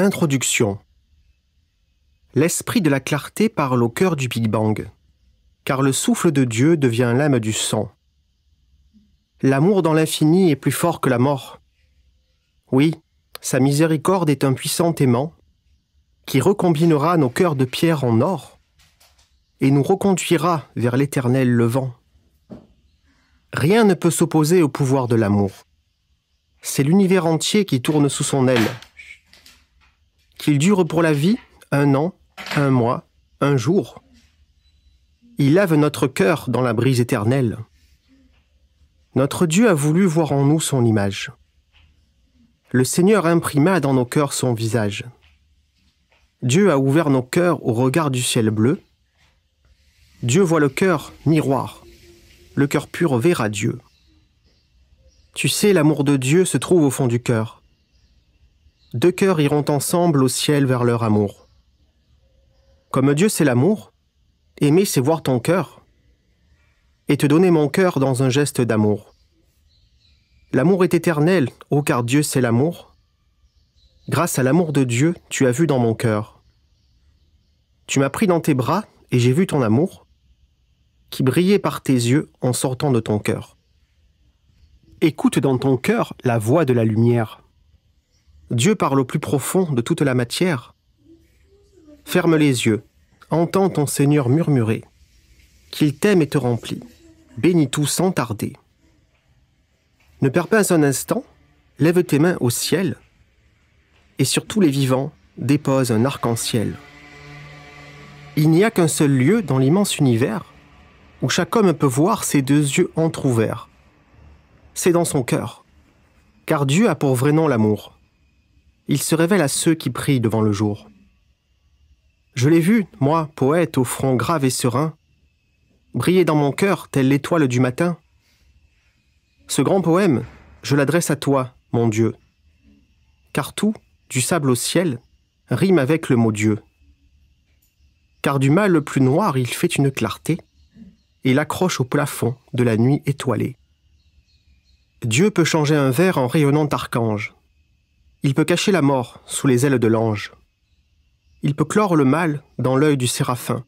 Introduction. L'esprit de la clarté parle au cœur du Big Bang, car le souffle de Dieu devient l'âme du sang. L'amour dans l'infini est plus fort que la mort. Oui, sa miséricorde est un puissant aimant qui recombinera nos cœurs de pierre en or et nous reconduira vers l'éternel levant. Rien ne peut s'opposer au pouvoir de l'amour. C'est l'univers entier qui tourne sous son aile. Qu'il dure pour la vie, 1 an, 1 mois, 1 jour. Il lave notre cœur dans la brise éternelle. Notre Dieu a voulu voir en nous son image. Le Seigneur imprima dans nos cœurs son visage. Dieu a ouvert nos cœurs au regard du ciel bleu. Dieu voit le cœur, miroir. Le cœur pur verra Dieu. Tu sais, l'amour de Dieu se trouve au fond du cœur. 2 cœurs iront ensemble au ciel vers leur amour. Comme Dieu c'est l'amour, aimer c'est voir ton cœur et te donner mon cœur dans un geste d'amour. L'amour est éternel, ô car Dieu c'est l'amour. Grâce à l'amour de Dieu, tu as vu dans mon cœur. Tu m'as pris dans tes bras et j'ai vu ton amour qui brillait par tes yeux en sortant de ton cœur. Écoute dans ton cœur la voix de la lumière. Dieu parle au plus profond de toute la matière. Ferme les yeux, entends ton Seigneur murmurer, qu'il t'aime et te remplit, bénis tout sans tarder. Ne perds pas un instant, lève tes mains au ciel, et sur tous les vivants, dépose un arc-en-ciel. Il n'y a qu'un seul lieu dans l'immense univers où chaque homme peut voir ses 2 yeux entr'ouverts. C'est dans son cœur, car Dieu a pour vrai nom l'amour. Il se révèle à ceux qui prient devant le jour. Je l'ai vu, moi, poète au front grave et serein, briller dans mon cœur telle l'étoile du matin. Ce grand poème, je l'adresse à toi, mon Dieu, car tout, du sable au ciel, rime avec le mot Dieu. Car du mal le plus noir, il fait une clarté et l'accroche au plafond de la nuit étoilée. Dieu peut changer un ver en rayonnant archange. Il peut cacher la mort sous les ailes de l'ange. Il peut clore le mal dans l'œil du séraphin.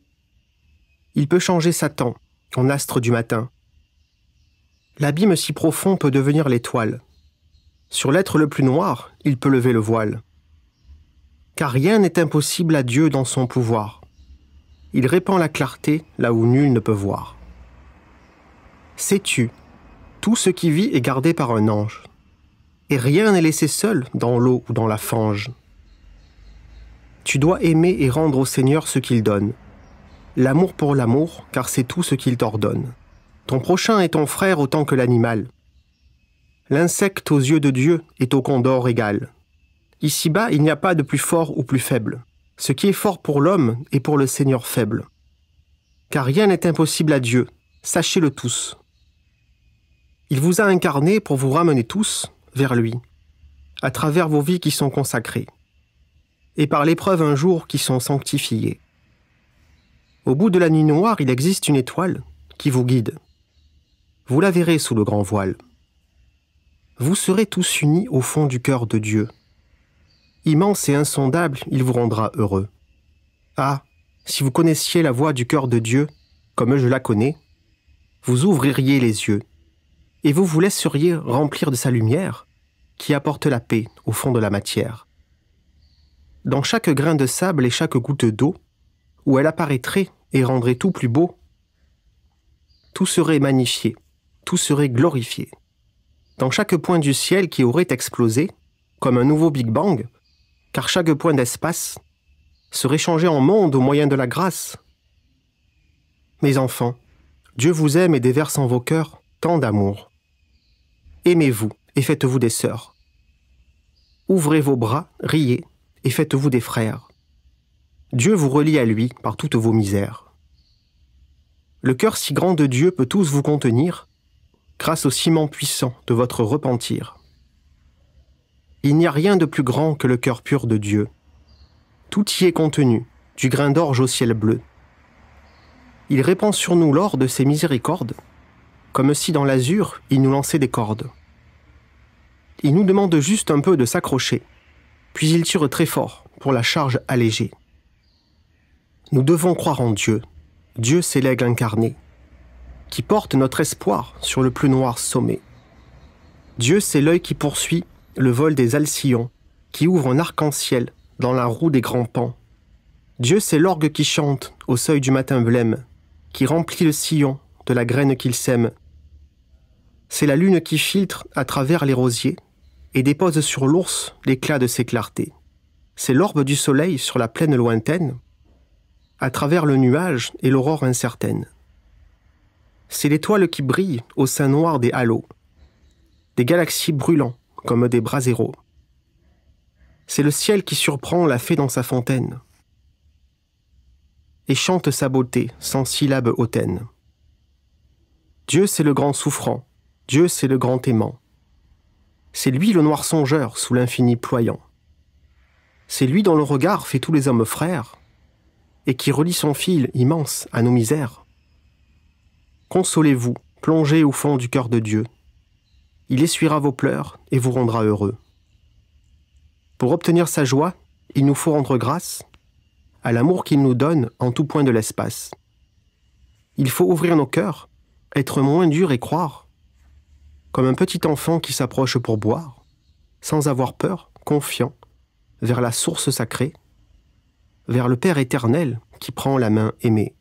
Il peut changer Satan en astre du matin. L'abîme si profond peut devenir l'étoile. Sur l'être le plus noir, il peut lever le voile. Car rien n'est impossible à Dieu dans son pouvoir. Il répand la clarté là où nul ne peut voir. Sais-tu, tout ce qui vit est gardé par un ange. Et rien n'est laissé seul dans l'eau ou dans la fange. Tu dois aimer et rendre au Seigneur ce qu'il donne. L'amour pour l'amour, car c'est tout ce qu'il t'ordonne. Ton prochain est ton frère autant que l'animal. L'insecte aux yeux de Dieu est au condor égal. Ici-bas, il n'y a pas de plus fort ou plus faible. Ce qui est fort pour l'homme est pour le Seigneur faible. Car rien n'est impossible à Dieu, sachez-le tous. Il vous a incarné pour vous ramener tous vers lui, à travers vos vies qui sont consacrées, et par l'épreuve un jour qui sont sanctifiées. Au bout de la nuit noire, il existe une étoile qui vous guide. Vous la verrez sous le grand voile. Vous serez tous unis au fond du cœur de Dieu. Immense et insondable, il vous rendra heureux. Ah, si vous connaissiez la voix du cœur de Dieu, comme je la connais, vous ouvririez les yeux, et vous vous laisseriez remplir de sa lumière, qui apporte la paix au fond de la matière. Dans chaque grain de sable et chaque goutte d'eau, où elle apparaîtrait et rendrait tout plus beau, tout serait magnifié, tout serait glorifié. Dans chaque point du ciel qui aurait explosé, comme un nouveau Big Bang, car chaque point d'espace serait changé en monde au moyen de la grâce. Mes enfants, Dieu vous aime et déverse en vos cœurs tant d'amour. Aimez-vous et faites-vous des sœurs. Ouvrez vos bras, riez et faites-vous des frères. Dieu vous relie à lui par toutes vos misères. Le cœur si grand de Dieu peut tous vous contenir, grâce au ciment puissant de votre repentir. Il n'y a rien de plus grand que le cœur pur de Dieu. Tout y est contenu, du grain d'orge au ciel bleu. Il répand sur nous l'or de ses miséricordes, comme si dans l'azur, il nous lançait des cordes. Il nous demande juste un peu de s'accrocher, puis il tire très fort pour la charge allégée. Nous devons croire en Dieu. Dieu, c'est l'aigle incarné, qui porte notre espoir sur le plus noir sommet. Dieu, c'est l'œil qui poursuit le vol des alcyon, qui ouvre un arc-en-ciel dans la roue des grands pans. Dieu, c'est l'orgue qui chante au seuil du matin blême, qui remplit le sillon de la graine qu'il sème. C'est la lune qui filtre à travers les rosiers et dépose sur l'ours l'éclat de ses clartés. C'est l'orbe du soleil sur la plaine lointaine, à travers le nuage et l'aurore incertaine. C'est l'étoile qui brille au sein noir des halos, des galaxies brûlant comme des braséros. C'est le ciel qui surprend la fée dans sa fontaine et chante sa beauté sans syllabe hautaine. Dieu, c'est le grand souffrant, Dieu, c'est le grand aimant. C'est lui le noir songeur sous l'infini ployant. C'est lui dont le regard fait tous les hommes frères et qui relie son fil immense à nos misères. Consolez-vous, plongez au fond du cœur de Dieu. Il essuiera vos pleurs et vous rendra heureux. Pour obtenir sa joie, il nous faut rendre grâce à l'amour qu'il nous donne en tout point de l'espace. Il faut ouvrir nos cœurs, être moins dur et croire, comme un petit enfant qui s'approche pour boire, sans avoir peur, confiant, vers la source sacrée, vers le Père éternel qui prend la main aimée.